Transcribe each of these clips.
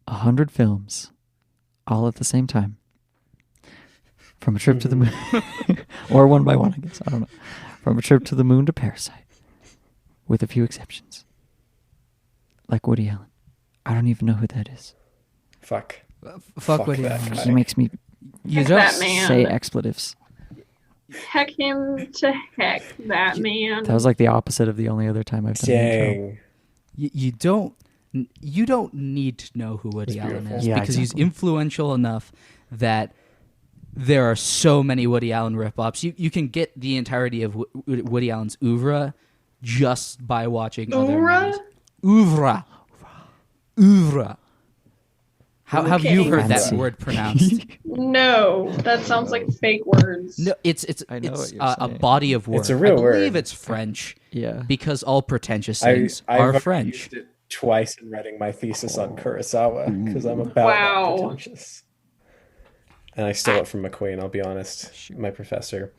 100 films all at the same time. From a trip to the moon, or one by one, I guess. I don't know. From a trip to the moon to Parasite, with a few exceptions. Like Woody Allen. I don't even know who that is. Fuck. Fuck Woody that Allen. guy. He makes me You Heck don't that man. say expletives. Heck him to heck, that man. That was like the opposite of the only other time I've done the intro. Dang. You don't need to know who Woody That's Allen beautiful. is Yeah, because exactly. he's influential enough that there are so many Woody Allen rip-offs. You can get the entirety of Woody Allen's oeuvre just by watching other movies. Oeuvre. Oeuvre. How have you Okay. heard that Fancy. word pronounced? No, that sounds like fake words. No, it's I know it's what you're a saying. body of words. It's a real I believe word. it's French Yeah. because all pretentious I've things are already French. used it twice in writing my thesis on Kurosawa because I'm about Wow. that pretentious. And I stole it from McQueen, I'll be honest, my professor.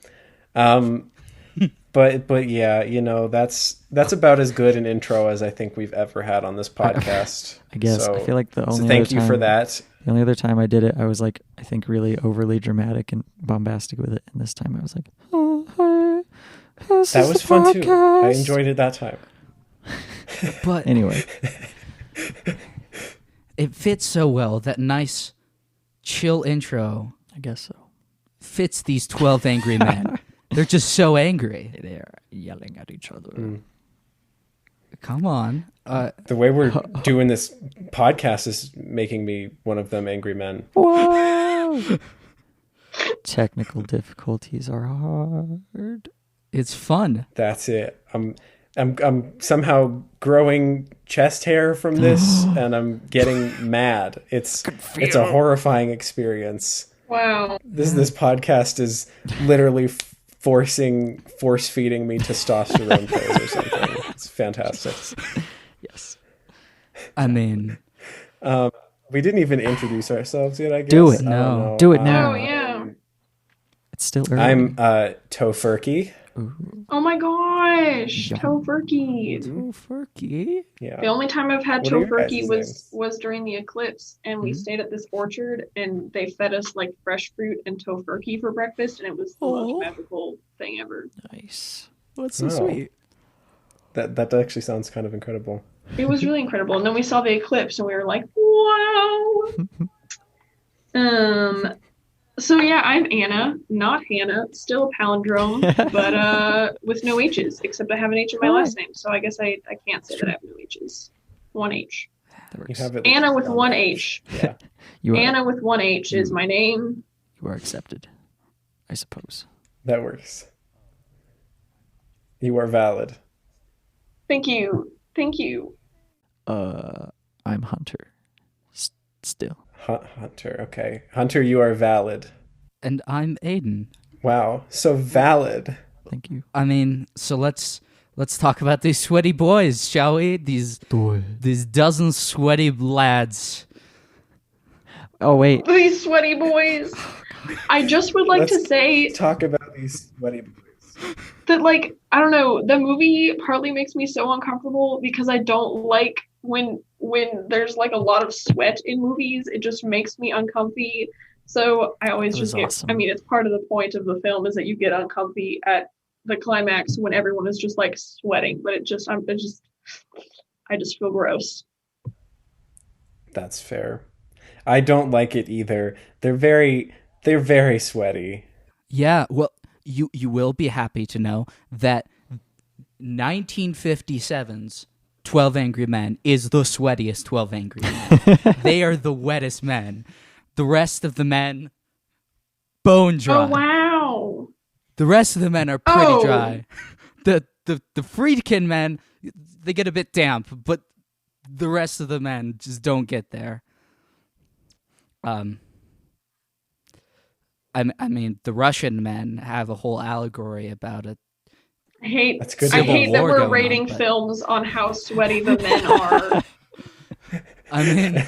But yeah, you know, that's about as good an intro as I think we've ever had on this podcast. I guess. So, I feel like the only so thank other you for time- that. The only other time I did it, I was like, I think really overly dramatic and bombastic with it. And this time I was like, oh, hey, this That is was the fun too. I podcast. enjoyed it that time. But Anyway, it fits so well. That nice, chill intro I guess so. fits these 12 angry men. They're just so angry. They're yelling at each other. Come on. The way we're doing this podcast is making me one of them angry men. Whoa! Technical difficulties are hard. It's fun. That's it. I'm somehow growing chest hair from this, and I'm getting mad. It's a horrifying experience. Wow. This podcast is literally force feeding me testosterone pills or something. It's fantastic. Yes. I mean, We didn't even introduce ourselves yet. I guess. Do it. I don't No. know. Do it now. Oh, yeah. It's still early. I'm Tofurkey. Oh my gosh. Yum. Tofurkey. Furky. Yeah. The only time I've had What are your tofurkey guys' was names? was during the eclipse, and we stayed at this orchard, and they fed us like fresh fruit and tofurkey for breakfast, and it was the Aw. most magical thing ever. Nice. What's Oh. so sweet? That actually sounds kind of incredible. It was really incredible. And then we saw the eclipse, and we were like, "Wow!" So yeah, I'm Anna, not Hannah. Still a palindrome, but with no H's, except I have an H in my last name, so I guess I can't say that I have no H's. One H. That You works. have it. Anna with on one there. H. Yeah. You are, Anna with one H is my name. you are accepted, I suppose. That works. You are valid. Thank you. Thank you. I'm Hunter. Still. Hunter, okay. Hunter, you are valid. And I'm Aiden. Wow, so valid. Thank you. I mean, so let's talk about these sweaty boys, shall we? These dozen sweaty lads. Oh, wait. These sweaty boys. I just would like to Let's say Talk about these sweaty boys. that, like, I don't know, the movie partly makes me so uncomfortable because I don't like when there's like a lot of sweat in movies. It just makes me uncomfy. So I always That just was get, awesome. I mean, it's part of the point of the film is that you get uncomfy at the climax when everyone is just like sweating, but I just feel gross. That's fair. I don't like it either. They're very sweaty. Yeah, well, you will be happy to know that 1957's 12 Angry Men is the sweatiest 12 Angry Men. They are the wettest men. The rest of the men, bone dry. Oh wow. The rest of the men are pretty Oh. dry. The Friedkin men, they get a bit damp, but the rest of the men just don't get there. I mean, the Russian men have a whole allegory about it. I hate That's good. I Civil hate that War we're going on, rating but- films on how sweaty the men are. I mean,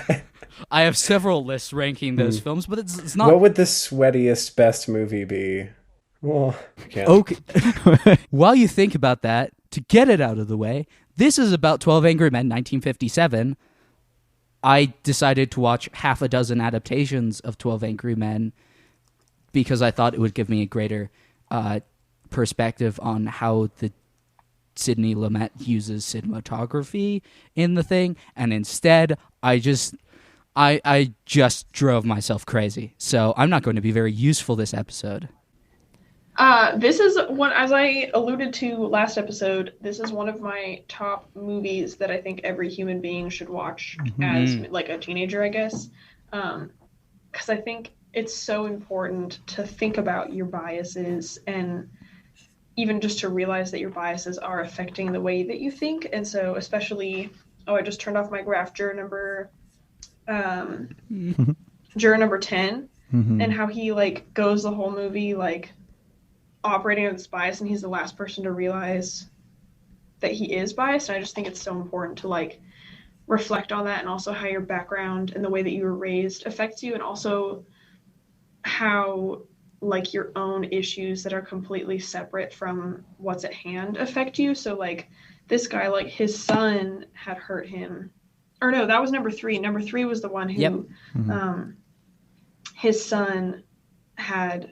I have several lists ranking those films, but it's not What would the sweatiest best movie be? Well, yeah. okay. While you think about that, to get it out of the way, this is about 12 Angry Men, 1957. I decided to watch half a dozen adaptations of 12 Angry Men because I thought it would give me a greater perspective on how the Sidney Lumet uses cinematography in the thing, and instead I just drove myself crazy. So I'm not going to be very useful this episode. This is one, as I alluded to last episode, this is one of my top movies that I think every human being should watch as like a teenager, I guess. Because I think it's so important to think about your biases and even just to realize that your biases are affecting the way that you think. And so especially, I just turned off my graph, juror number 10, and how he like goes the whole movie like operating with this bias, and he's the last person to realize that he is biased. And I just think it's so important to like reflect on that, and also how your background and the way that you were raised affects you, and also how like your own issues that are completely separate from what's at hand affect you. So like this guy, like his son had hurt him, or no, that was number 3. Number 3 was the one who his son had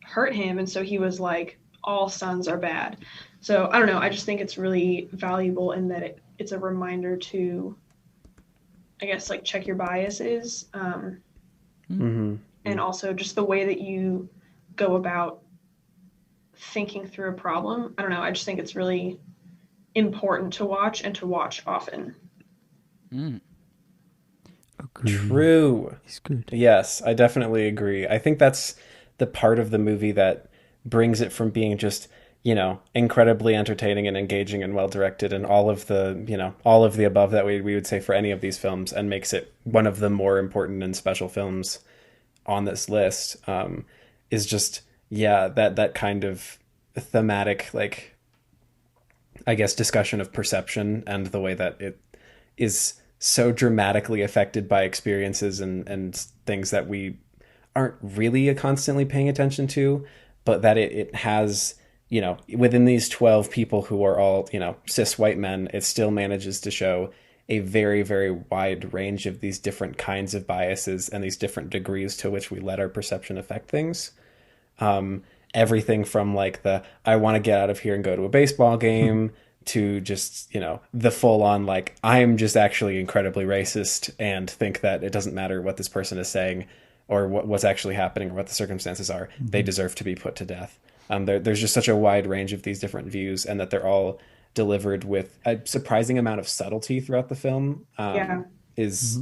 hurt him, and so he was like, all sons are bad. So I don't know, I just think it's really valuable in that it's a reminder to, I guess, like check your biases, and also just the way that you go about thinking through a problem. I don't know, I just think it's really important to watch, and to watch often. True. He's good. Yes, I definitely agree. I think that's the part of the movie that brings it from being just, you know, incredibly entertaining and engaging and well directed and all of the, you know, all of the above that we would say for any of these films, and makes it one of the more important and special films on this list, is just, yeah, that kind of thematic, like, I guess, discussion of perception and the way that it is so dramatically affected by experiences and things that we aren't really constantly paying attention to, but that it has, you know, within these 12 people who are all, you know, cis white men, it still manages to show a very, very wide range of these different kinds of biases and these different degrees to which we let our perception affect things. Everything from like I want to get out of here and go to a baseball game to just, you know, the full on, like, I'm just actually incredibly racist and think that it doesn't matter what this person is saying or what's actually happening or what the circumstances are. They deserve to be put to death. There's just such a wide range of these different views, and that they're all delivered with a surprising amount of subtlety throughout the film. Is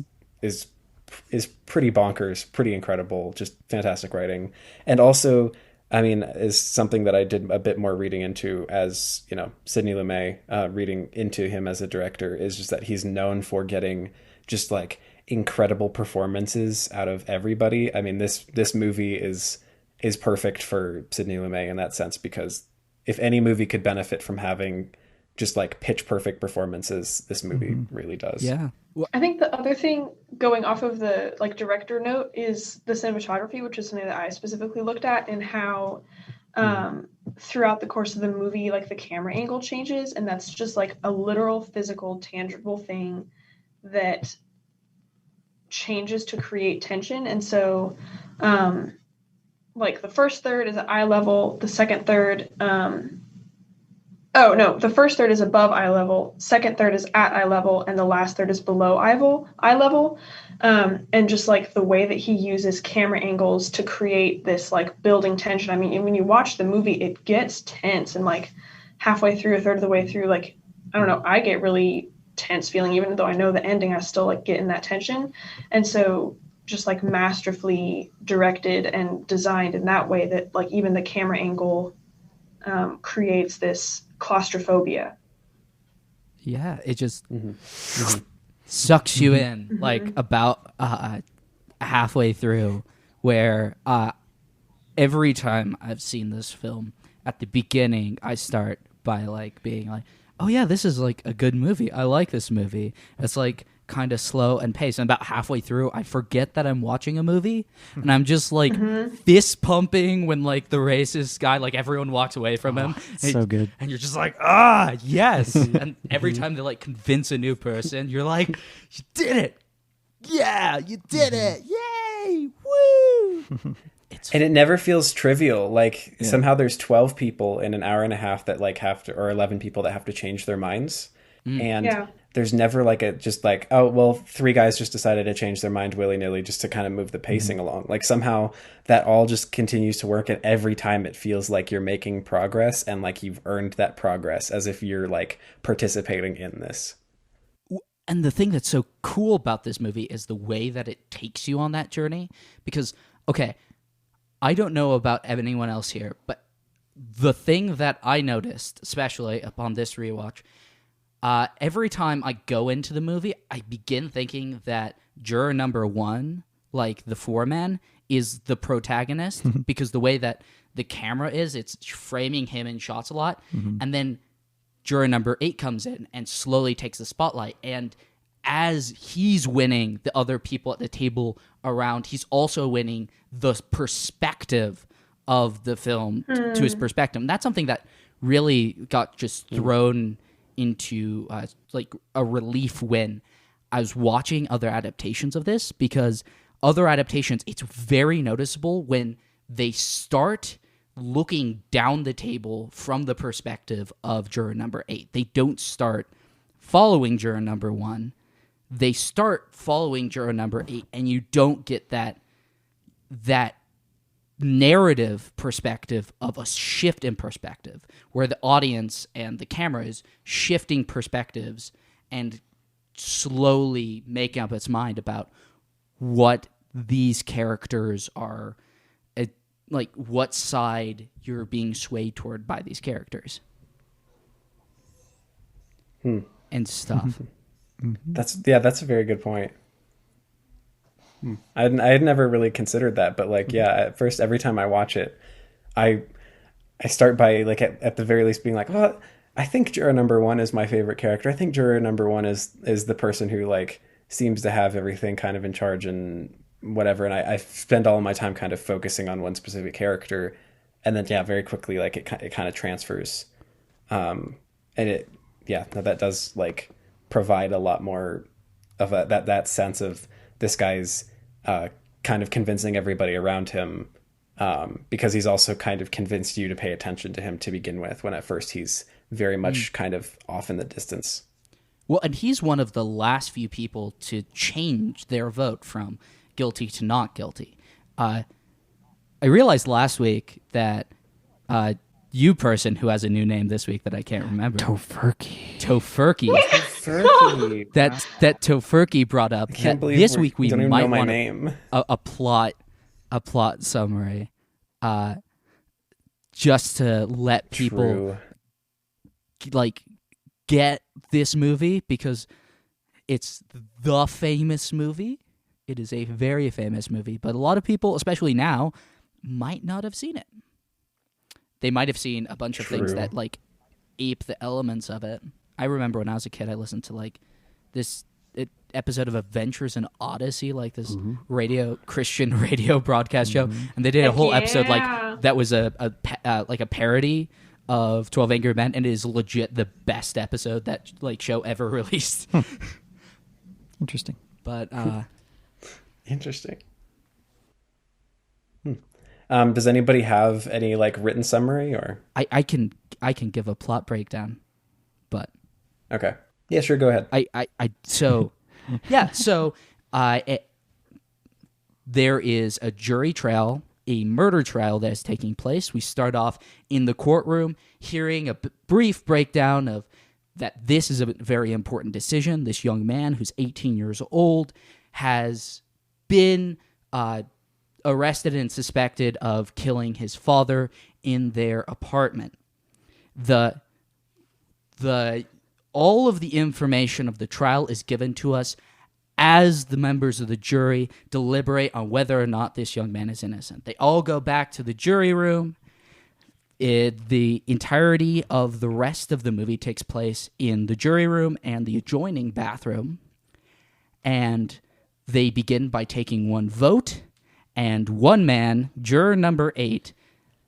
pretty bonkers, pretty incredible, just fantastic writing. And also, I mean, is something that I did a bit more reading into as, you know, Sidney Lumet, reading into him as a director, is just that he's known for getting just like incredible performances out of everybody. I mean, this movie is perfect for Sidney Lumet in that sense, because if any movie could benefit from having just like pitch perfect performances, this movie really does. Yeah. I think the other thing, going off of the like director note, is the cinematography, which is something that I specifically looked at, and how throughout the course of the movie, like the camera angle changes, and that's just like a literal, physical, tangible thing that changes to create tension. And so like the first third is at eye level, the second third the first third is above eye level, second third is at eye level, and the last third is below eye level. And just like the way that he uses camera angles to create this like building tension. I mean, when you watch the movie, it gets tense, and like halfway through, a third of the way through, like, I don't know, I get really tense feeling, even though I know the ending, I still like get in that tension. And so just like masterfully directed and designed in that way that like even the camera angle creates this claustrophobia. Yeah, it just sucks you in like about halfway through, where every time I've seen this film, at the beginning I start by like being like, oh yeah, this is like a good movie, I like this movie. It's like kind of slow and paced, and about halfway through I forget that I'm watching a movie, and I'm just like fist pumping when like the racist guy, like everyone walks away from him. So good. And you're just like, yes. And every time they like convince a new person, you're like, you did it. yeah, you did it. Yay. Woo. And it never feels trivial. Like somehow there's 12 people in an hour and a half that like have to, or 11 people that have to change their minds. And Yeah. there's never like a just like, oh, well, 3 guys just decided to change their mind willy-nilly just to kind of move the pacing along. Like somehow that all just continues to work, and every time it feels like you're making progress and like you've earned that progress as if you're like participating in this. And the thing that's so cool about this movie is the way that it takes you on that journey. Because, okay, I don't know about anyone else here, but the thing that I noticed, especially upon this rewatch, every time I go into the movie, I begin thinking that juror number 1, like the foreman, is the protagonist because the way that the camera is, it's framing him in shots a lot. And then juror number 8 comes in and slowly takes the spotlight. And as he's winning the other people at the table around, he's also winning the perspective of the film to his perspective. And that's something that really got just thrown into like a relief when I was watching other adaptations of this, because other adaptations, it's very noticeable when they start looking down the table from the perspective of juror number 8. They don't start following juror number 1. They start following juror number 8, and you don't get that narrative perspective of a shift in perspective where the audience and the camera is shifting perspectives and slowly making up its mind about what these characters are, like what side you're being swayed toward by these characters and stuff. That's a very good point. I had never really considered that, but like, yeah, at first, every time I watch it, I start by like at the very least being like, well, I think juror number 1 is my favorite character. I think juror number 1 is the person who like seems to have everything kind of in charge and whatever. And I spend all of my time kind of focusing on one specific character, and then very quickly like it kind of transfers, and that does like provide a lot more of that sense of this guy's kind of convincing everybody around him, because he's also kind of convinced you to pay attention to him to begin with, when at first he's very much kind of off in the distance. Well, and he's one of the last few people to change their vote from guilty to not guilty. I realized last week that you person who has a new name this week that I can't remember. Tofurkey. Tofurkey. that Tofurkey brought up. Can't believe this week we don't even might know my want name. a plot summary, just to let people True. like get this movie, because it's the famous movie. It is a very famous movie, but a lot of people, especially now, might not have seen it. They might have seen a bunch of things that like ape the elements of it. I remember when I was a kid, I listened to like this episode of Adventures in Odyssey, like this Christian radio broadcast show, and they did a whole episode like that was a parody of 12 Angry Men, and it is legit the best episode that like show ever released. Interesting. But Interesting. Does anybody have any like written summary, or I can give a plot breakdown, but okay, yeah, sure, go ahead. There is a jury trial, a murder trial that is taking place. We start off in the courtroom hearing a brief breakdown of that this is a very important decision. This young man who's 18 years old has been arrested and suspected of killing his father in their apartment. All of the information of the trial is given to us as the members of the jury deliberate on whether or not this young man is innocent. They all go back to the jury room. The entirety of the rest of the movie takes place in the jury room and the adjoining bathroom. And they begin by taking one vote. And one man, juror number 8,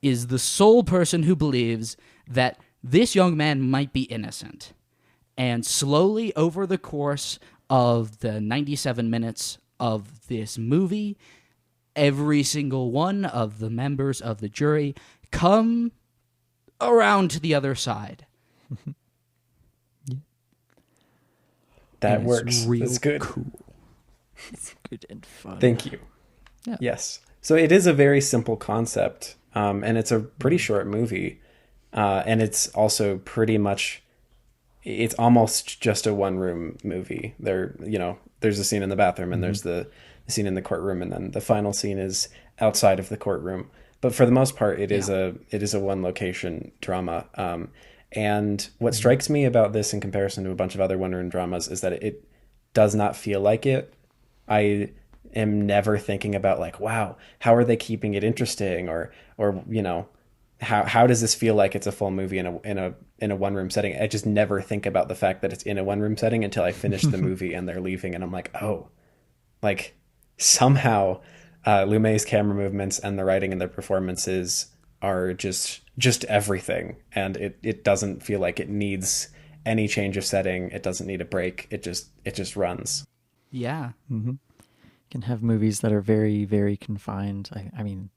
is the sole person who believes that this young man might be innocent. And slowly, over the course of the 97 minutes of this movie, every single one of the members of the jury come around to the other side. That And works. it's real That's good. cool. It's good and fun. Thank you. Yeah. Yes. So it is a very simple concept, and it's a pretty short movie, and it's also pretty much, it's almost just a one-room movie. There's a scene in the bathroom, and there's the scene in the courtroom, and then the final scene is outside of the courtroom. But for the most part, it is a one-location drama. And what strikes me about this in comparison to a bunch of other one-room dramas is that it does not feel like it. I am never thinking about like, wow, how are they keeping it interesting, or how does this feel like it's a full movie in a one-room setting? I just never think about the fact that it's in a one-room setting until I finish the movie and they're leaving, and I'm like, oh, like somehow Lumet's camera movements and the writing and the performances are just everything, and it doesn't feel like it needs any change of setting. It doesn't need a break. It just runs. Yeah. You can have movies that are very, very confined. I mean,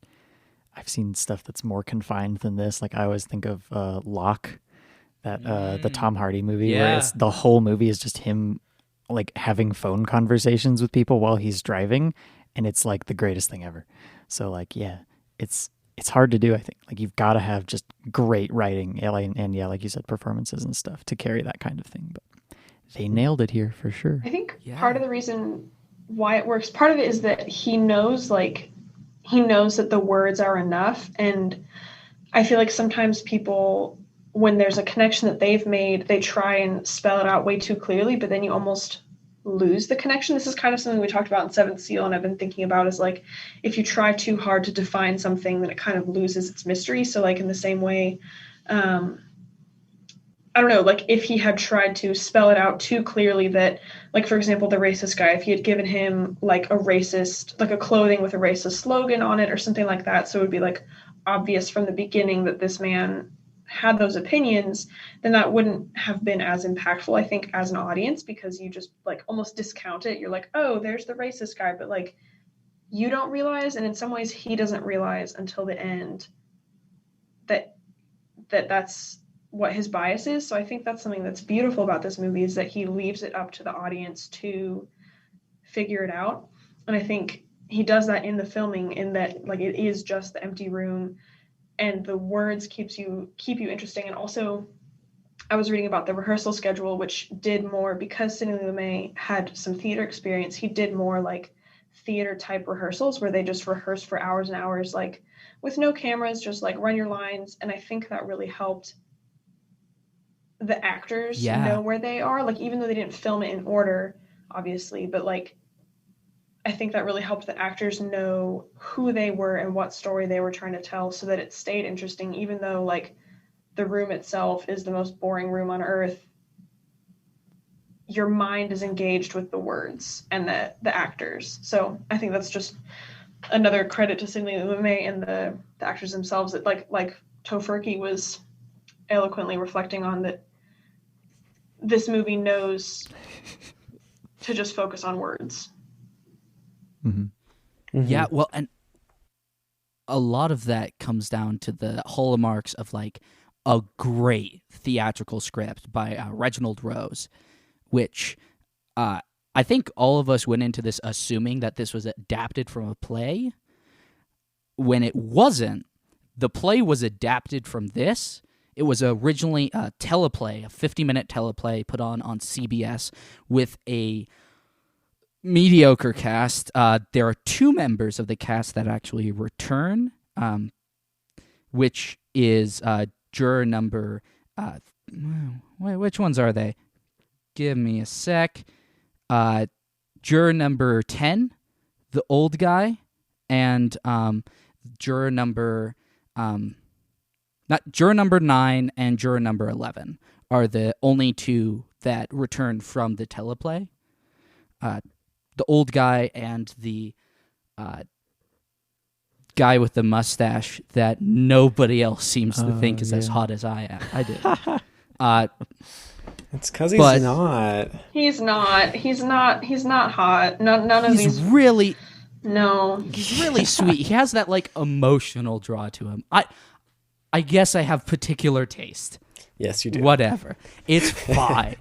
I've seen stuff that's more confined than this. Like I always think of Locke, that the Tom Hardy movie, where the whole movie is just him like having phone conversations with people while he's driving, and it's like the greatest thing ever. So like, yeah, it's hard to do, I think. Like you've got to have just great writing and yeah, like you said, performances and stuff to carry that kind of thing. But they nailed it here for sure. I think part of the reason why it works, part of it is that he knows that the words are enough. And I feel like sometimes people, when there's a connection that they've made, they try and spell it out way too clearly, but then you almost lose the connection. This is kind of something we talked about in Seventh Seal, and I've been thinking about is like, if you try too hard to define something, then it kind of loses its mystery. So like in the same way, I don't know, like if he had tried to spell it out too clearly that, like, for example, the racist guy, if he had given him like a clothing with a racist slogan on it or something like that, so it would be like obvious from the beginning that this man had those opinions, then that wouldn't have been as impactful, I think, as an audience, because you just like almost discount it. You're like, oh, there's the racist guy, but like you don't realize, and in some ways he doesn't realize until the end that's what his bias is. So I think that's something that's beautiful about this movie, is that he leaves it up to the audience to figure it out. And I think he does that in the filming, in that like it is just the empty room and the words keep you interesting. And also I was reading about the rehearsal schedule, which did more, because Sidney Lumet had some theater experience, he did more like theater type rehearsals where they just rehearse for hours and hours, like with no cameras, just like run your lines. And I think that really helped the actors know where they are, like even though they didn't film it in order, obviously, but like I think that really helped the actors know who they were and what story they were trying to tell, so that it stayed interesting, even though like the room itself is the most boring room on earth. Your mind is engaged with the words and the actors. So I think that's just another credit to Sidney Lumet and the actors themselves, that like Tofurky was eloquently reflecting on, that this movie knows to just focus on words. Yeah, well, and a lot of that comes down to the hallmarks of like a great theatrical script by Reginald Rose, which I think all of us went into this assuming that this was adapted from a play, when it wasn't. The play was adapted from this. It was originally a teleplay, a 50-minute teleplay put on CBS with a mediocre cast. There are two members of the cast that actually return, which is juror number... which ones are they? Give me a sec. Juror number 10, the old guy, and juror number... juror number 9 and juror number 11 are the only two that return from the teleplay. The old guy and the guy with the mustache that nobody else seems to think is as hot as I am. I did. It's because he's But- not. He's not. He's not hot. None of He's these. really No. he's really sweet. He has that like emotional draw to him. I guess I have particular taste. Yes, you do. Whatever. It's fine.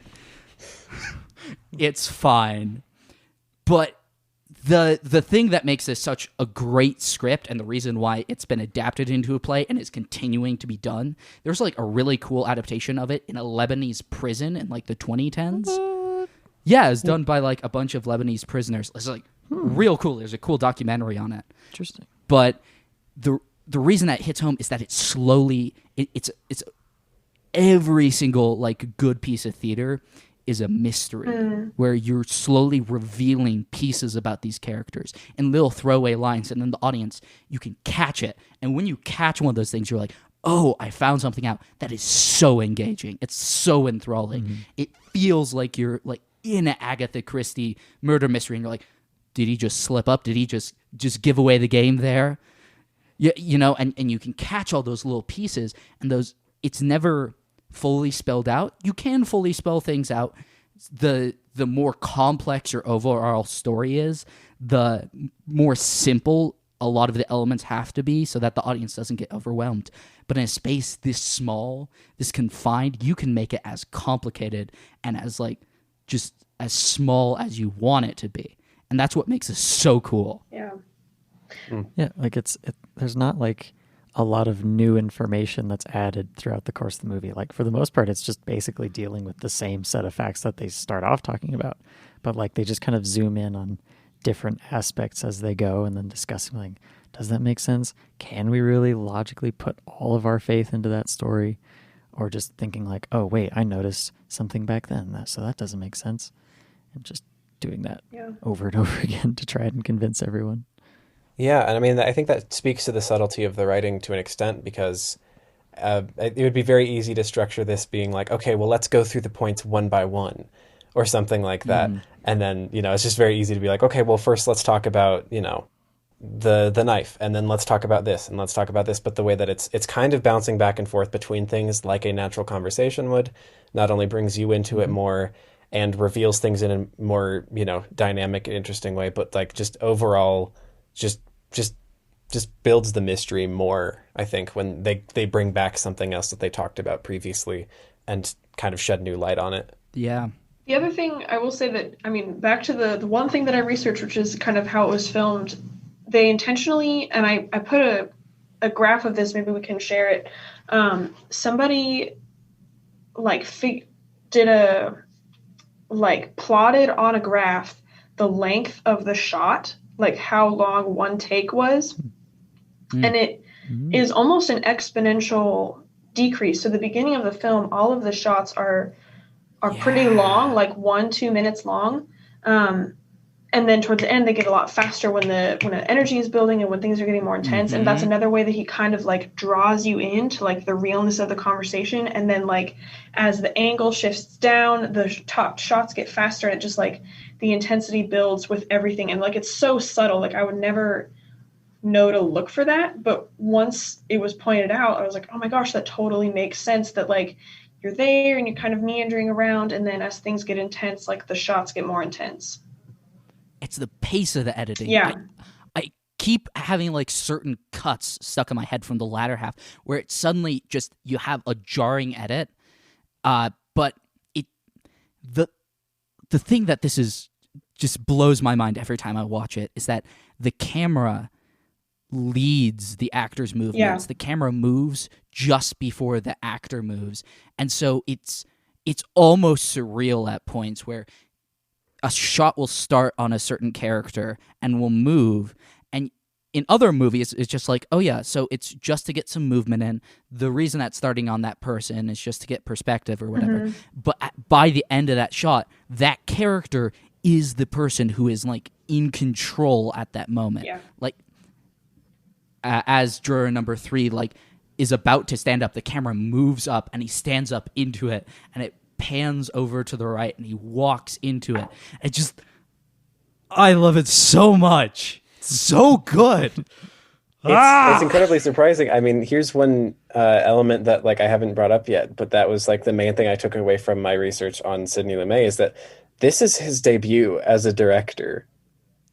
It's fine. But the thing that makes this such a great script and the reason why it's been adapted into a play and is continuing to be done, there's like a really cool adaptation of it in a Lebanese prison in like the 2010s. Yeah, it's done by like a bunch of Lebanese prisoners. It's like real cool. There's a cool documentary on it. Interesting. But the reason that hits home is that it's slowly it's every single like good piece of theater is a mystery where you're slowly revealing pieces about these characters and little throwaway lines, and then the audience, you can catch it. And when you catch one of those things, you're like, oh, I found something out that is so engaging. It's so enthralling. It feels like you're like in an Agatha Christie murder mystery, and you're like, did he just slip up? Did he just give away the game there? You know, and you can catch all those little pieces, and those, it's never fully spelled out. You can fully spell things out. The more complex your overall story is, the more simple a lot of the elements have to be so that the audience doesn't get overwhelmed. But in a space this small, this confined, you can make it as complicated and as like just as small as you want it to be. And that's what makes it so cool. Yeah. Yeah, like there's not like a lot of new information that's added throughout the course of the movie. Like for the most part, it's just basically dealing with the same set of facts that they start off talking about, but like they just kind of zoom in on different aspects as they go and then discussing like, does that make sense? Can we really logically put all of our faith into that story? Or just thinking like, oh wait, I noticed something back then, so that doesn't make sense. And just doing that over and over again to try and convince everyone. Yeah, and I mean, I think that speaks to the subtlety of the writing to an extent, because it would be very easy to structure this being like, okay, well, let's go through the points one by one or something like that. And then, you know, it's just very easy to be like, okay, well, first let's talk about, you know, the knife, and then let's talk about this, and let's talk about this. But the way that it's kind of bouncing back and forth between things like a natural conversation would, not only brings you into it more and reveals things in a more, you know, dynamic and interesting way, but like just overall just builds the mystery more, I think, when they bring back something else that they talked about previously and kind of shed new light on it. Yeah. The other thing I will say that, I mean, back to the one thing that I researched, which is kind of how it was filmed, they intentionally, and I put a graph of this, maybe we can share it. Somebody like plotted on a graph the length of the shot, like how long one take was, and it is almost an exponential decrease. So the beginning of the film, all of the shots are pretty long, like 1-2 minutes long, and then towards the end they get a lot faster when the energy is building and when things are getting more intense. And that's another way that he kind of like draws you into like the realness of the conversation. And then like as the angle shifts down, the top shots get faster, and it just like the intensity builds with everything. And like it's so subtle, like I would never know to look for that, but once it was pointed out, I was like, oh my gosh, that totally makes sense, that like you're there and you're kind of meandering around, and then as things get intense, like the shots get more intense. It's the pace of the editing. Yeah. I keep having like certain cuts stuck in my head from the latter half where it suddenly just, you have a jarring edit. But the thing that this is just blows my mind every time I watch it is that the camera leads the actor's movements. Yeah. The camera moves just before the actor moves. And so it's almost surreal at points where a shot will start on a certain character and will move. And in other movies, it's just like, oh yeah, so it's just to get some movement in. The reason that's starting on that person is just to get perspective or whatever. But by the end of that shot, that character is the person who is like in control at that moment. Yeah. Like as juror number 3 like is about to stand up, the camera moves up and he stands up into it, and it pans over to the right and he walks into it. I love it so much. It's so good. It's incredibly surprising. I mean, here's one element that like I haven't brought up yet, but that was like the main thing I took away from my research on Sidney Lumet is that this is his debut as a director.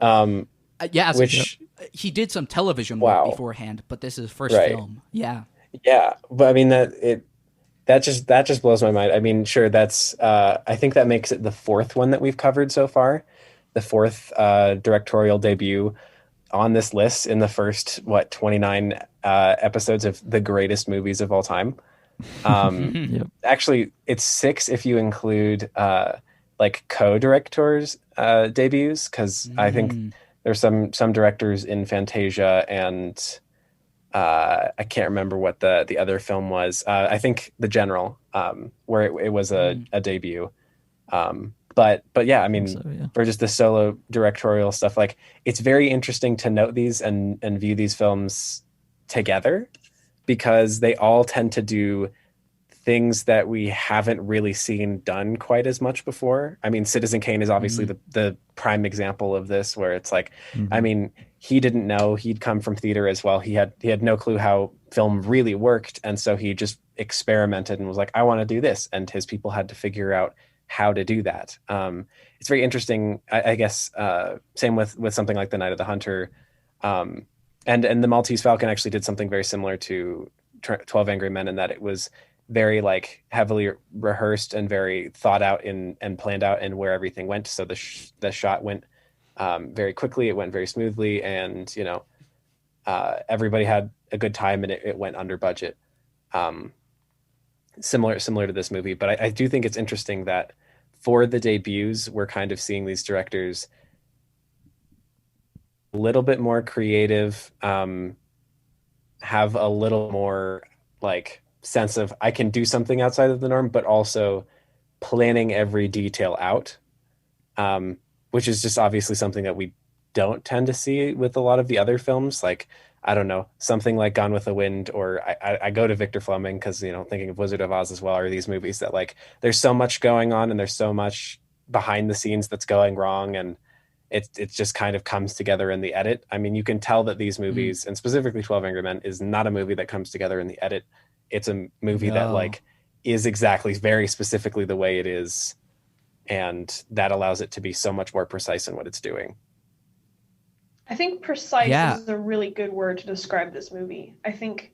Yeah, Which he did some television Wow. work beforehand, but this is his first Right. film. Yeah. Yeah, but I mean that just blows my mind. I mean, sure, that's I think that makes it the fourth one that we've covered so far, the fourth directorial debut on this list in the first 29 episodes of the greatest movies of all time. Yep. Actually, it's six if you include like co-directors debuts, because I think there's some directors in Fantasia and I can't remember what the other film was. I think The General, where it was a debut. But yeah, I mean, So, yeah. for just the solo directorial stuff, like it's very interesting to note these and view these films together, because they all tend to do things that we haven't really seen done quite as much before. I mean, Citizen Kane is obviously the prime example of this, where it's like, I mean, he didn't know, he'd come from theater as well. He had no clue how film really worked. And so he just experimented and was like, I want to do this. And his people had to figure out how to do that. It's very interesting. I guess, same with something like The Night of the Hunter. And the Maltese Falcon actually did something very similar to 12 Angry Men, in that it was very like heavily rehearsed and very thought out and planned out in where everything went. So the shot went very quickly, it went very smoothly, and you know, everybody had a good time, and it went under budget. Similar to this movie, but I do think it's interesting that for the debuts, we're kind of seeing these directors a little bit more creative, have a little more like sense of I can do something outside of the norm, but also planning every detail out, which is just obviously something that we don't tend to see with a lot of the other films. Like, I don't know, something like Gone with the Wind, or I go to Victor Fleming because, you know, thinking of Wizard of Oz as well, are these movies that like there's so much going on and there's so much behind the scenes that's going wrong, and it just kind of comes together in the edit. I mean, you can tell that these movies, and specifically 12 Angry Men, is not a movie that comes together in the edit. It's a movie that like is exactly very specifically the way it is, and that allows it to be so much more precise in what it's doing. I think precise Yeah. is a really good word to describe this movie. I think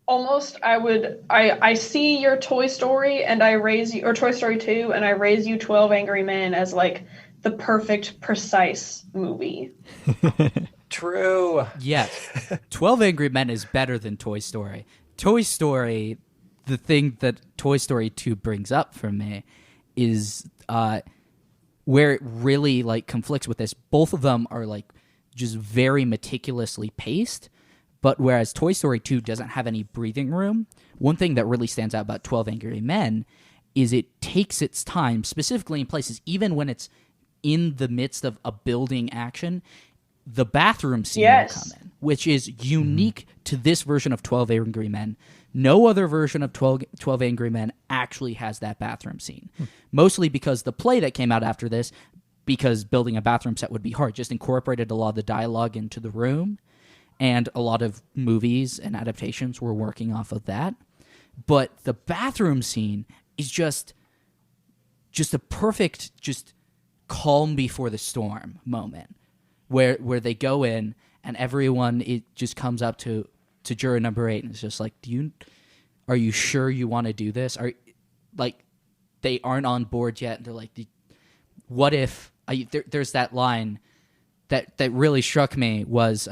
almost I see your Toy Story and I raise you, or Toy Story 2, and I raise you 12 Angry Men as like the perfect precise movie. True. Yes. 12 Angry Men is better than Toy Story. Toy Story, the thing that Toy Story 2 brings up for me is where it really like conflicts with this. Both of them are like just very meticulously paced, but whereas Toy Story 2 doesn't have any breathing room, one thing that really stands out about 12 Angry Men is it takes its time, specifically in places, even when it's in the midst of a building action, the bathroom scene will come in, which is unique to this version of 12 Angry Men. No other version of 12 Angry Men actually has that bathroom scene. Mostly because the play that came out after this, because building a bathroom set would be hard, just incorporated a lot of the dialogue into the room, and a lot of movies and adaptations were working off of that. But the bathroom scene is just a perfect, just calm before the storm moment, where they go in and everyone, it just comes up to juror number 8 and it's just like, are you sure you want to do this? Are like, they aren't on board yet, and they're like, what if there's that line that really struck me was,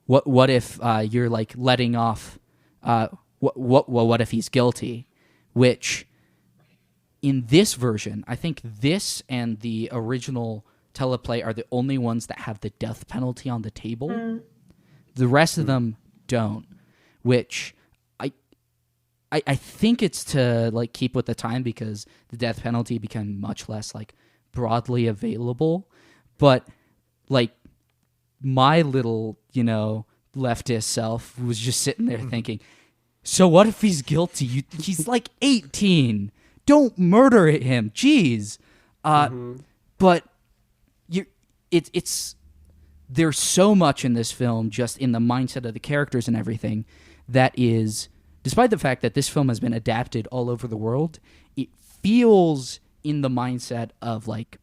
what if you're like letting off, what if he's guilty? Which in this version, I think this and the original teleplay are the only ones that have the death penalty on the table. The rest of them don't, which I think it's to like keep with the time, because the death penalty became much less like broadly available. But like my little, leftist self was just sitting there thinking, so what if he's guilty? He's like 18. Don't murder him. Jeez. But it's there's so much in this film, just in the mindset of the characters and everything, that is, despite the fact that this film has been adapted all over the world, it feels in the mindset of like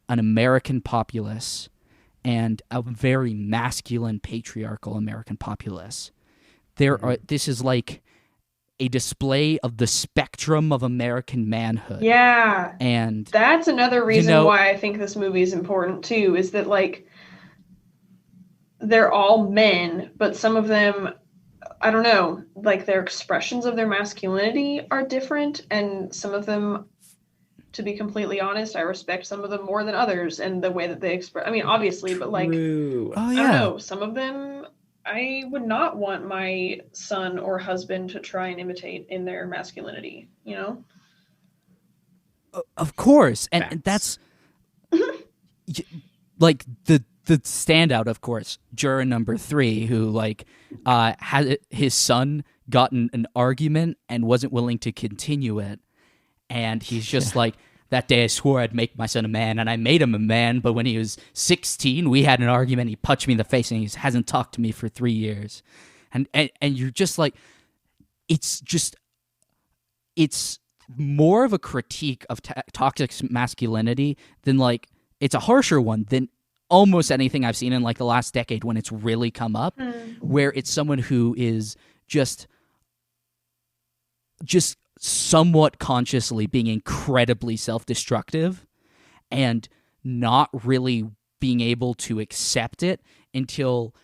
an American populace and a very masculine, patriarchal American populace. This is like a display of the spectrum of American manhood. Yeah. And that's another reason know, why I think this movie is important too, is that like they're all men, but some of them, I don't know, like their expressions of their masculinity are different, and some of them, to be completely honest, I respect some of them more than others, and the way that they express, I mean, obviously, but like, True. oh, I yeah. don't know, some of them I would not want my son or husband to try and imitate in their masculinity, you know? Of course. And that's like the standout, of course, juror number 3, who like had his son gotten an argument and wasn't willing to continue it. And he's just like, that day I swore I'd make my son a man, and I made him a man, but when he was 16, we had an argument, he punched me in the face, and he hasn't talked to me for 3 years. And you're just like, it's more of a critique of toxic masculinity than like, it's a harsher one than almost anything I've seen in like the last decade when it's really come up, where it's someone who is just somewhat consciously being incredibly self-destructive and not really being able to accept it until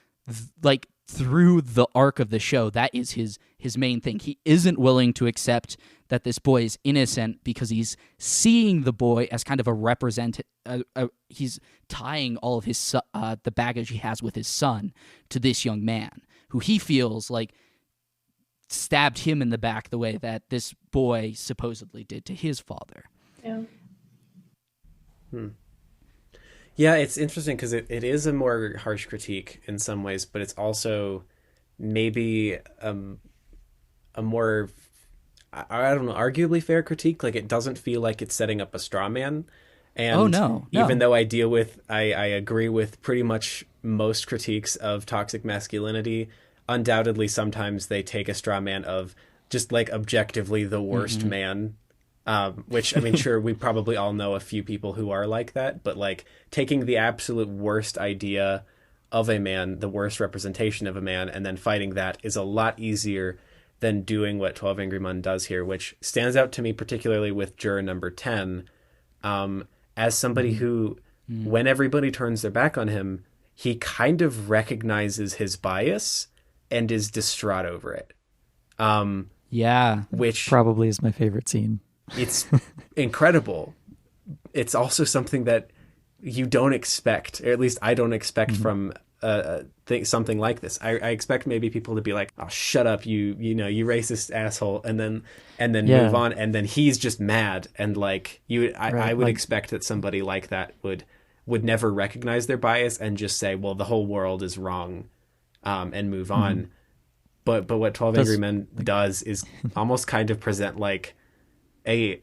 like through the arc of the show. That is his main thing. He isn't willing to accept that this boy is innocent because he's seeing the boy as kind of a representative. He's tying all of his the baggage he has with his son to this young man who he feels like stabbed him in the back the way that this boy supposedly did to his father. Yeah. Yeah, it's interesting because it is a more harsh critique in some ways, but it's also maybe a more, I don't know, arguably fair critique. Like, it doesn't feel like it's setting up a straw man. And no. Even though I agree with pretty much most critiques of toxic masculinity, undoubtedly sometimes they take a straw man of just like objectively the worst man, which, I mean, sure, we probably all know a few people who are like that, but like taking the absolute worst idea of a man, the worst representation of a man, and then fighting that is a lot easier than doing what 12 Angry Men does here, which stands out to me particularly with juror number 10, as somebody who, when everybody turns their back on him, he kind of recognizes his bias and is distraught over it. Which probably is my favorite scene. It's incredible. It's also something that you don't expect, or at least I don't expect from something like this. I expect maybe people to be like, "Oh, shut up, you racist asshole," and then move on, and then he's just mad, and like I would expect that somebody like that would never recognize their bias and just say, "Well, the whole world is wrong," and move on. But what 12 Angry Men does is almost kind of present like a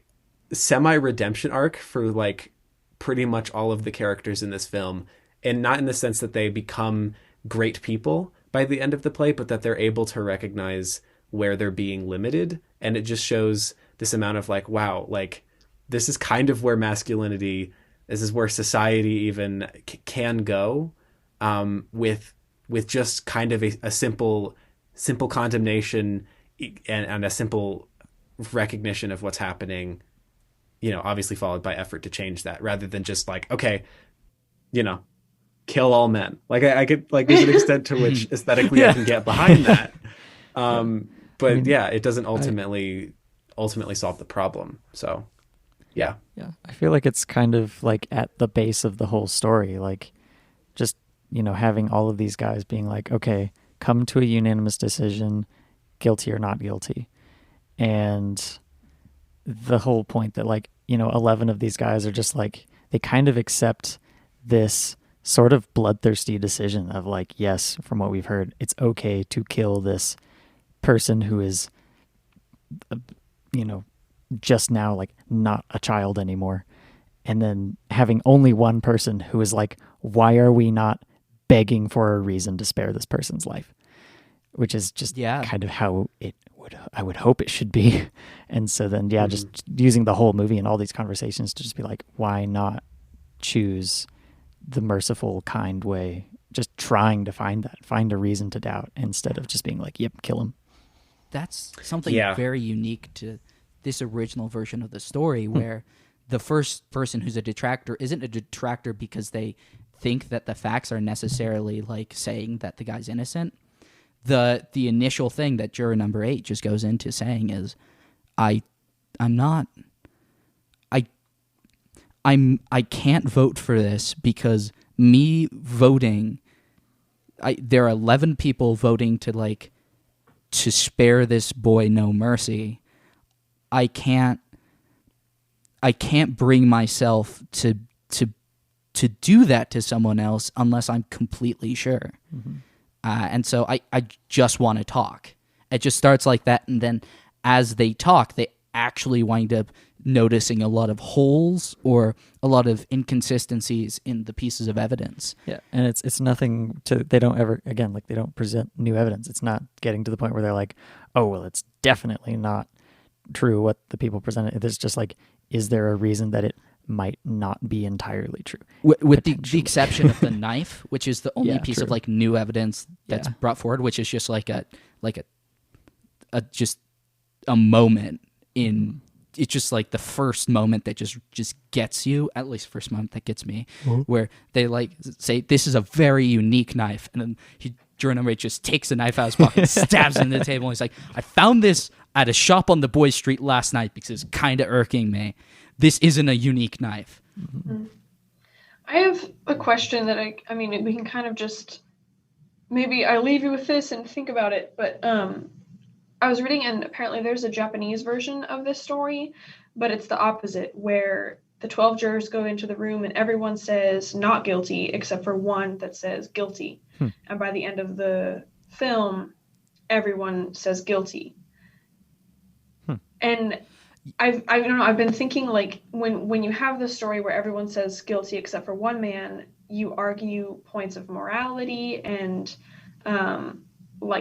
semi-redemption arc for like pretty much all of the characters in this film, and not in the sense that they become great people by the end of the play, but that they're able to recognize where they're being limited. And it just shows this amount of like, wow, like this is kind of where masculinity, this is where society even can go, with just kind of a simple condemnation and a simple recognition of what's happening, obviously followed by effort to change that, rather than just like, okay, kill all men. Like I could, like, there's an extent to which aesthetically I can get behind that. But I mean, it doesn't ultimately solve the problem. So yeah. I feel like it's kind of like at the base of the whole story, like just, having all of these guys being like, okay, come to a unanimous decision, guilty or not guilty. And the whole point that, like, 11 of these guys are just like, they kind of accept this sort of bloodthirsty decision of like, yes, from what we've heard, it's okay to kill this person who is, just now like not a child anymore. And then having only one person who is like, why are we not begging for a reason to spare this person's life, which is just kind of how I would hope it should be. And so then, just using the whole movie and all these conversations to just be like, why not choose the merciful, kind way? Just trying to find a reason to doubt instead of just being like, yep, kill him. That's something very unique to this original version of the story, where the first person who's a detractor isn't a detractor because they think that the facts are necessarily like saying that the guy's innocent. The initial thing that juror number 8 just goes into saying is, I can't vote for this because me voting, there are 11 people voting to spare this boy no mercy. I can't bring myself to do that to someone else unless I'm completely sure. Mm-hmm. And so I just want to talk. It just starts like that, and then as they talk, they actually wind up noticing a lot of holes or a lot of inconsistencies in the pieces of evidence. Yeah, and it's nothing they don't present new evidence. It's not getting to the point where they're like, oh, well, it's definitely not true what the people presented. It's just like, is there a reason that it might not be entirely true? With the exception of the knife, which is the only piece of new evidence that's brought forward, which is just like a moment in. It's just like the first moment that just gets you, at least first moment that gets me, where they say, this is a very unique knife. And then juror number 8 just takes the knife out of his pocket, stabs it into the table. And he's like, I found this at a shop on the boys' street last night because it's kind of irking me. This isn't a unique knife. Mm-hmm. I have a question that I mean, we can kind of just, maybe I leave you with this and think about it, but I was reading, and apparently there's a Japanese version of this story, but it's the opposite, where the 12 jurors go into the room and everyone says not guilty except for one that says guilty. And by the end of the film, everyone says guilty. And I don't know, I've been thinking, like, when you have this story where everyone says guilty except for one man, you argue points of morality and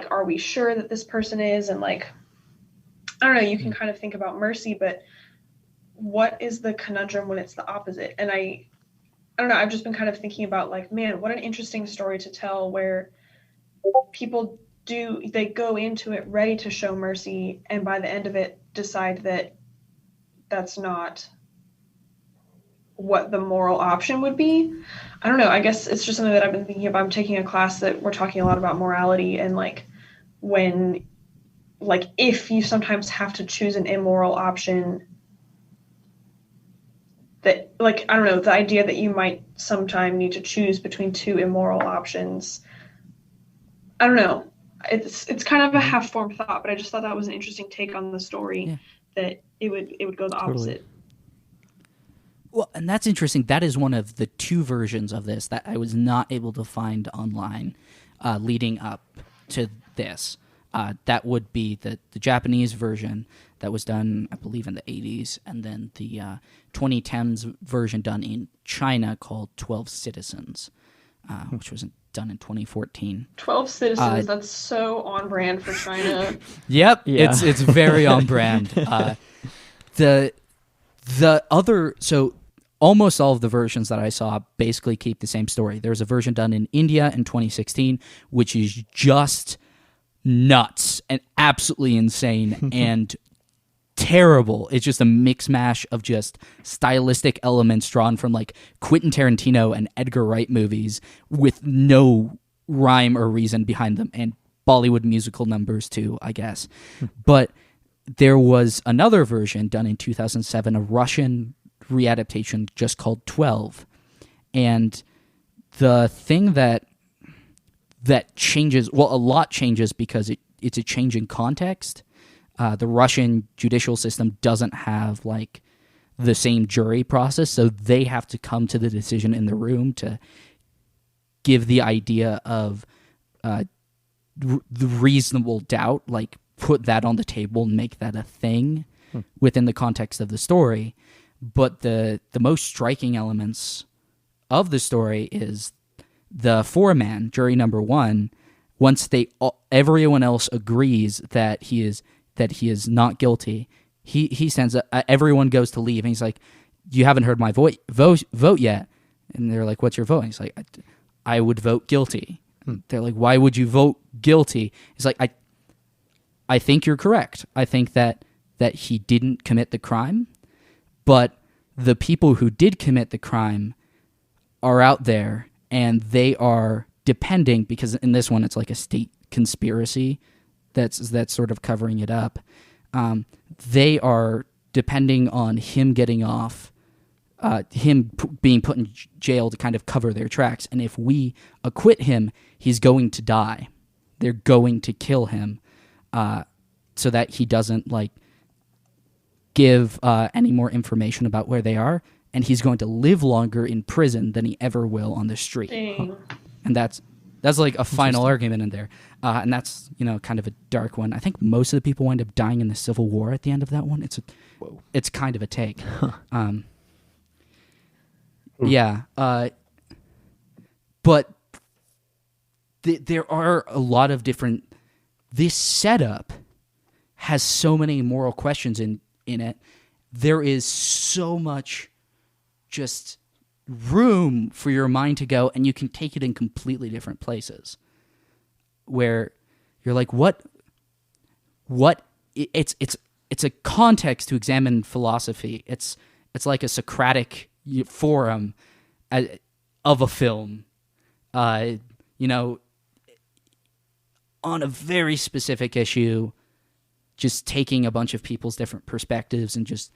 are we sure that this person is? And I don't know, you can kind of think about mercy, but what is the conundrum when it's the opposite? And I don't know, I've just been kind of thinking about man, what an interesting story to tell, where people they go into it ready to show mercy, and by the end of it decide that that's not what the moral option would be. I don't know, I guess it's just something that I've been thinking about. I'm taking a class that we're talking a lot about morality, and when if you sometimes have to choose an immoral option, that I don't know, the idea that you might sometime need to choose between two immoral options, I don't know, it's kind of a half-formed thought, but I just thought that was an interesting take on the story, that it would go the opposite. Well, and that's interesting. That is one of the two versions of this that I was not able to find online leading up to this. That would be the Japanese version that was done, I believe, in the 80s, and then the 2010s version done in China called 12 Citizens, which was done in 2014. 12 Citizens, that's so on brand for China. Yep, yeah. It's very on brand. The other, so almost all of the versions that I saw basically keep the same story. There's a version done in India in 2016, which is just nuts and absolutely insane and terrible. It's just a mix mash of just stylistic elements drawn from Quentin Tarantino and Edgar Wright movies with no rhyme or reason behind them, and Bollywood musical numbers too, I guess. But there was another version done in 2007, a Russian readaptation just called 12. And the thing that changes, well, a lot changes because it's a change in context. The Russian judicial system doesn't have the same jury process, so they have to come to the decision in the room to give the idea of the reasonable doubt, put that on the table and make that a thing within the context of the story. But the most striking elements of the story is the four-man jury number one, once everyone else agrees that he is not guilty, he sends everyone goes to leave, and he's like, "You haven't heard my vote yet." And they're like, "What's your vote?" And he's like, I would vote guilty. They're like, "Why would you vote guilty?" He's like, I think you're correct. I think that he didn't commit the crime, but the people who did commit the crime are out there, and they are depending, because in this one it's like a state conspiracy that's sort of covering it up. They are depending on him getting off, being put in jail to kind of cover their tracks. And if we acquit him, he's going to die. They're going to kill him, so that he doesn't give any more information about where they are, and he's going to live longer in prison than he ever will on the street. Dang. And that's like a final argument in there, and that's kind of a dark one. I think most of the people wind up dying in the Civil War at the end of that one. It's kind of a take. Yeah, but there are a lot of different. This setup has so many moral questions in it. There is so much just room for your mind to go, and you can take it in completely different places where you're like, what it's a context to examine philosophy. It's like a Socratic forum of a film, on a very specific issue, just taking a bunch of people's different perspectives and just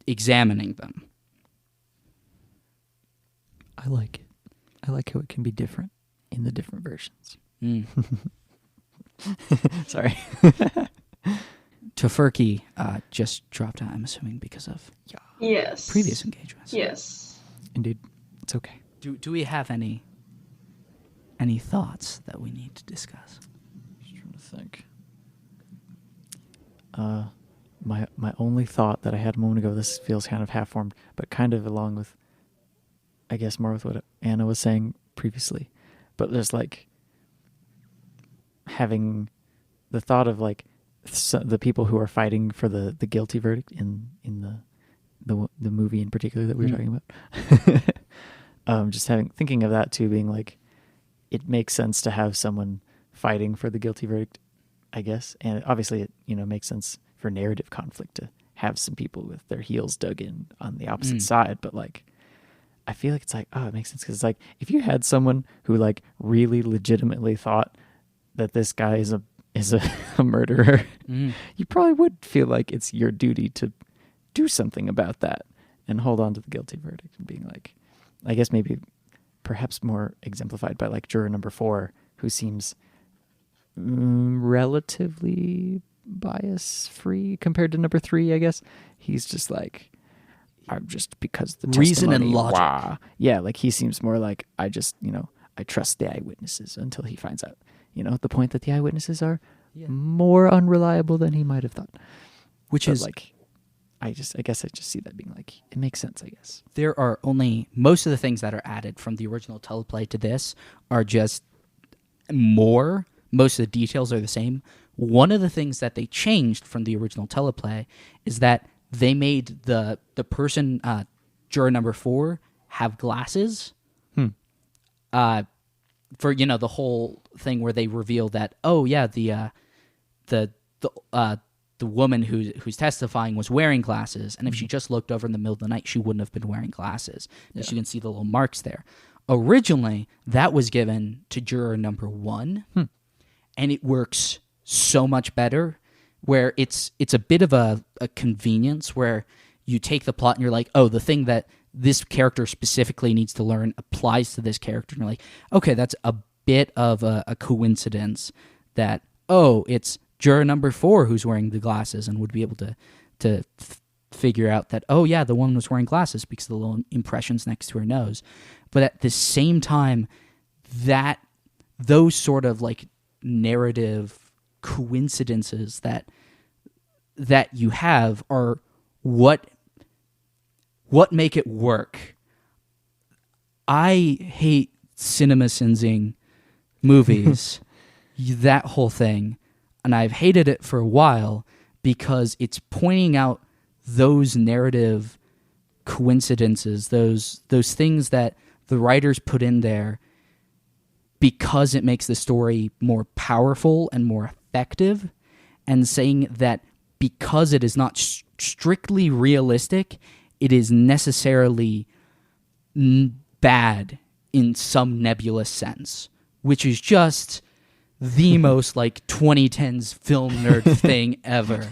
examining them. I like it. I like how it can be different in the different versions. Sorry. Tofurky just dropped out, I'm assuming, because of Yes. previous engagements. Yes. Indeed. It's okay. Do we have any thoughts that we need to discuss? Just trying to think. My only thought that I had a moment ago, this feels kind of half-formed, but kind of along with, I guess, more with what Anna was saying previously. But there's having the thought of the people who are fighting for the guilty verdict in the movie in particular that we were talking about. Just thinking of that too, being it makes sense to have someone fighting for the guilty verdict, I guess, and obviously it makes sense for narrative conflict to have some people with their heels dug in on the opposite side. But I feel like it's it makes sense because if you had someone who really legitimately thought that this guy is a murderer, you probably would feel like it's your duty to do something about that and hold on to the guilty verdict, and being I guess maybe perhaps more exemplified by juror number 4, who seems relatively bias free compared to number 3. I guess he's just I'm just, because the reason and testimony, logic. wah. Yeah, he seems more I just I trust the eyewitnesses until he finds out the point that the eyewitnesses are more unreliable than he might have thought. Which but is I guess I just see that being it makes sense, I guess. there are only most of the things that are added from the original teleplay to this are just more. Most of the details are the same. One of the things that they changed from the original teleplay is that they made the person, juror number 4, have glasses. For the whole thing where they reveal that the woman who's testifying was wearing glasses, and if she just looked over in the middle of the night, she wouldn't have been wearing glasses. Because you can see the little marks there. Originally, that was given to juror number 1, and it works so much better. Where it's a bit of a convenience where you take the plot and you're the thing that this character specifically needs to learn applies to this character, and you're okay, that's a bit of a coincidence that it's juror number 4 who's wearing the glasses, and would be able to figure out that the woman was wearing glasses because of the little impressions next to her nose. But at the same time, that those sort of narrative coincidences that you have are what make it work. I hate cinema-sensing movies, that whole thing. And I've hated it for a while because it's pointing out those narrative coincidences, those things that the writers put in there because it makes the story more powerful and more effective, and saying that because it is not strictly realistic, it is necessarily bad in some nebulous sense, which is just the most like 2010s film nerd thing ever.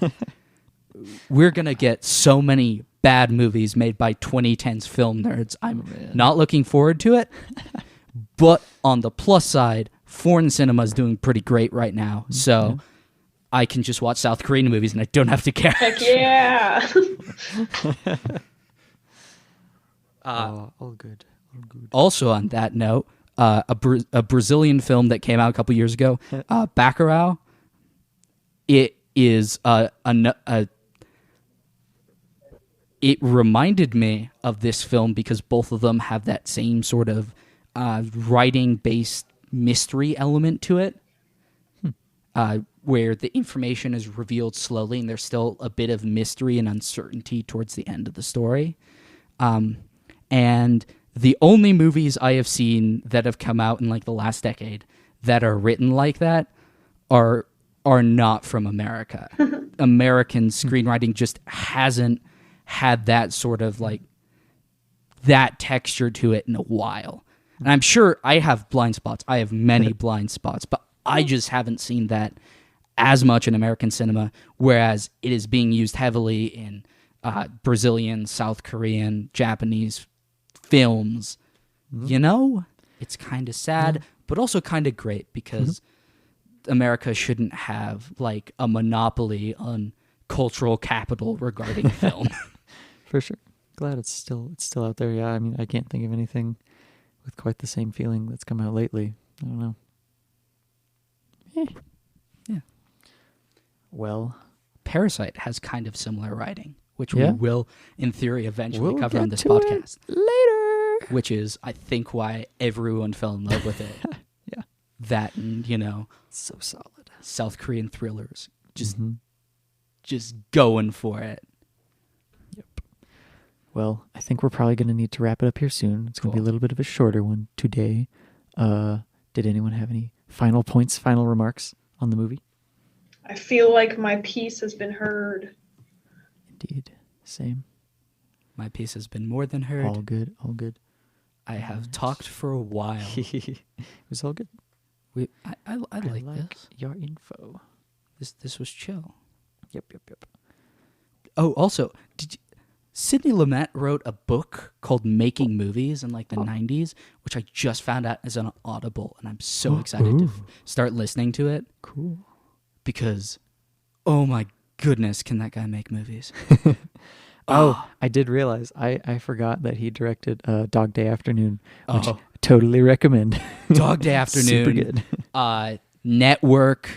We're going to get so many bad movies made by 2010s film nerds. I'm not looking forward to it. But on the plus side, foreign cinema is doing pretty great right now. So I can just watch South Korean movies and I don't have to care. Heck yeah. All good. Also on that note, a Brazilian film that came out a couple years ago, Bacurau. It is it reminded me of this film because both of them have that same sort of writing-based mystery element to it, where the information is revealed slowly and there's still a bit of mystery and uncertainty towards the end of the story. And the only movies I have seen that have come out in like the last decade that are written like that are not from America. American screenwriting just hasn't had that sort of like that texture to it in a while. And I'm sure I have blind spots. I have many blind spots, but I just haven't seen that as much in American cinema, whereas it is being used heavily in Brazilian, South Korean, Japanese films. You know, it's kind of sad, but also kind of great because America shouldn't have like a monopoly on cultural capital regarding film. For sure. Glad it's still out there. Yeah, I mean, I can't think of anything with quite the same feeling that's come out lately. I don't know. Yeah. Well, Parasite has kind of similar writing, which Yeah? we will, in theory, eventually we'll cover on get this to podcast. it later. Which is, I think, why everyone fell in love with it. Yeah. That and, you know, So solid. South Korean thrillers. Mhm. Just going for it. Well, I think we're probably going to need to wrap it up here soon. It's going to be a Cool. little bit of a shorter one today. Did anyone have any final points, final remarks on the movie? I feel like my piece has been heard. Indeed. Same. My piece has been more than heard. All good. All good. I have talked for a while. It was all good. I like this. your info. This was chill. Yep. Oh, also, Sidney Lumet wrote a book called Making Movies in like the 90s, which I just found out is on Audible, and I'm so excited to start listening to it Cool. because, oh my goodness, can that guy make movies? Oh, I did realize. I forgot that he directed Dog Day Afternoon, which Oh. I totally recommend. Dog Day Afternoon. Super good. Network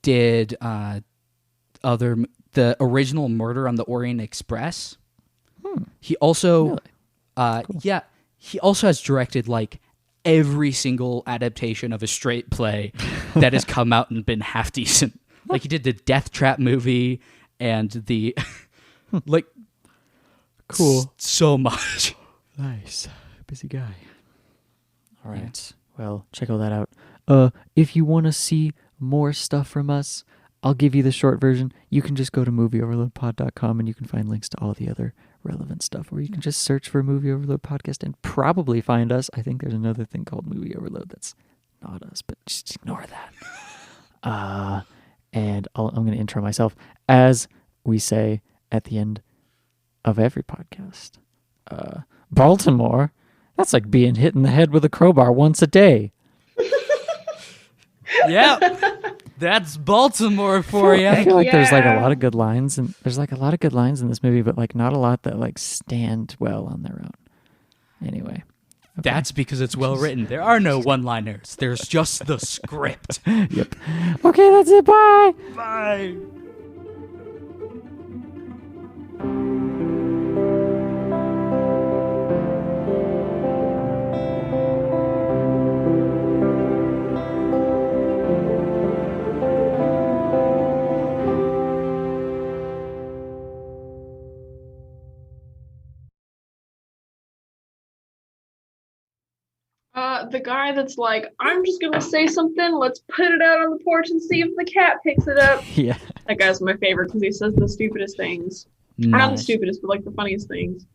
did the original Murder on the Orient Express. He also, he also has directed like every single adaptation of a straight play that has come out and been half decent. Like he did the Death Trap movie and the like. Cool. So much. Nice. Busy guy. All right. Yeah. Well, check all that out. If you want to see more stuff from us, I'll give you the short version. You can just go to movieoverloadpod.com and you can find links to all the other relevant stuff, or you can just search for Movie Overload Podcast and probably find us. I think there's another thing called Movie Overload that's not us, but just ignore that. And I'm going to intro myself. As we say at the end of every podcast, Baltimore, that's like being hit in the head with a crowbar once a day. Yeah. That's Baltimore for you. I feel like there's like a Yeah. lot of good lines, and there's like a lot of good lines in this movie, but like not a lot that like stand well on their own. Anyway, That's because it's well written. There are no one-liners. There's just the script. yep. Okay, that's it. Bye. Bye. The guy that's like, I'm just gonna say something. Let's put it out on the porch and see if the cat picks it up. Yeah. That guy's my favorite because he says the stupidest things. Or not the Nice. stupidest, but like the funniest things.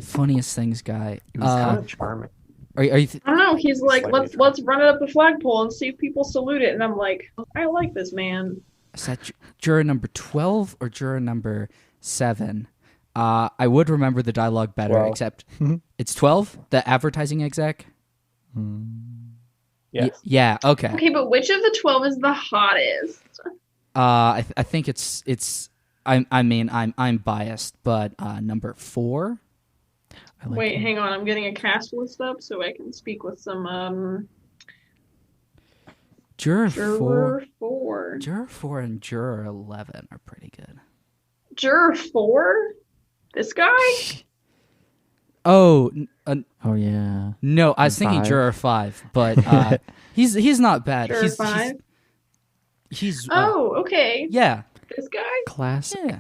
Funniest things guy. He's kind of charming. Are you I don't know. He's like, Slightly let's run it up the flagpole and see if people salute it. And I'm like, I like this man. is that juror number 12 or juror number 7? I would remember the dialogue better, 12. except it's 12, the advertising exec. Yes. Yeah. Okay. Okay, but which of the 12 is the hottest? I think it's. I'm biased, but number 4. I like Wait, him. hang on. I'm getting a cast list up so I can speak with some Juror juror 4. Juror 4 and juror 11 are pretty good. Juror 4? This guy? Oh, Oh yeah. no, I was And thinking 5. juror 5, but he's not bad. Juror 5? He's Oh, okay. yeah. This guy? Classic. Yeah.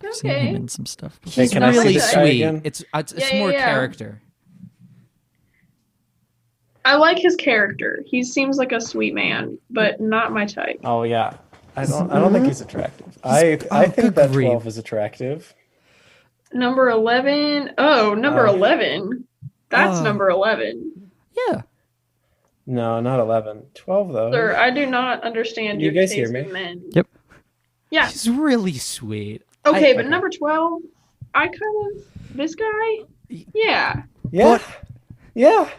I've seen him Okay. in some stuff. Hey, He's can I see really this guy sweet. again? It's Yeah, more yeah. character. I like his character. He seems like a sweet man, but not my type. Oh yeah. I don't think he's attractive. I oh, think good that grief. 12 is attractive. Number 11. Oh, number Oh. 11. That's Oh. number 11. Yeah. No, not 11. 12 though. Sir, I do not understand You your guys hear taste me? in men. Yep. Yeah. He's really sweet. Okay, but okay. number 12, I kind of this guy. Yeah. Yeah. Yeah.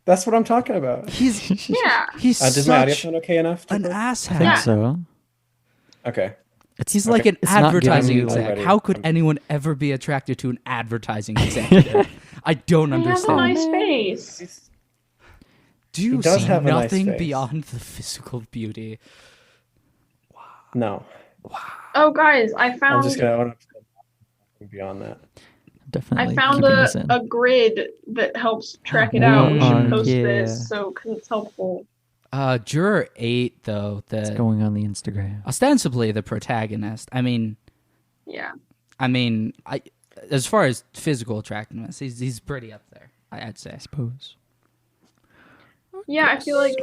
That's what I'm talking about. He's Yeah. he's Does my audio such sound okay enough? an Tucker? I think Yeah. so. Okay. He's like an It's not advertising giving you- exec. Already. How could anyone ever be attracted to an advertising executive? I don't He has a understand. nice face. Do you He does see have a nice nothing face. beyond the physical beauty? No. Oh, guys, I I'm found just gonna beyond that. Definitely. I found keeping this in. a grid that helps track it out. We Oh, should post yeah. this so 'cause it's helpful. Juror 8, though, It's the going on the Instagram. ostensibly the protagonist. I mean, Yeah. I as far as physical attractiveness, he's pretty up there. I'd say. I suppose. Yeah, I feel like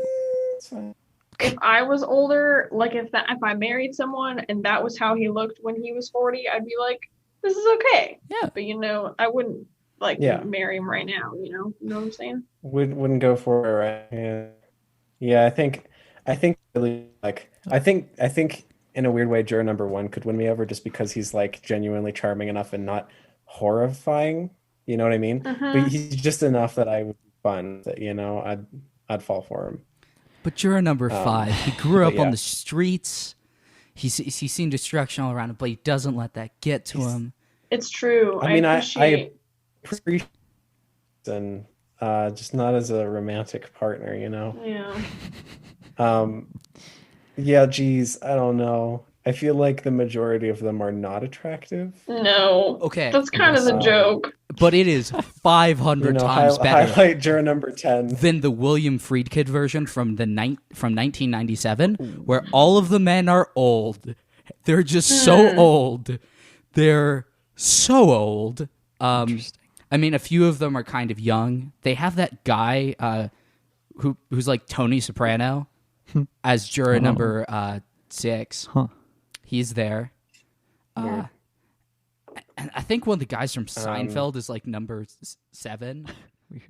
It's fine. if I was older, like if I married someone and that was how he looked when he was 40, I'd be like, this is okay. Yeah. But I wouldn't like Yeah. marry him right now, you know what I'm saying? Wouldn't go for it, right? Yeah. Yeah, I think really like I think in a weird way juror number 1 could win me over just because he's like genuinely charming enough and not horrifying. You know what I mean? But Mhm. he's just enough that I would be fun that, I'd fall for him. But juror number 5, he grew but up on yeah. the streets. He's seen destruction all around him, but he doesn't let that get to him. It's true. I mean, I appreciate appreciate and just not as a romantic partner, you know. yeah. Yeah, geez, I don't know. I feel like the majority of them are not attractive. No. Okay, That's kind of the Um, joke. but it is 500 times better highlight juror number 10. than the William Friedkin version from 1997, where all of the men are old. They're just so old. They're so old. Interesting. I mean, a few of them are kind of young. They have that guy who's like Tony Soprano as juror number 6. Huh. He's there. Weird. And I think one of the guys from Seinfeld is like number 7. Weird.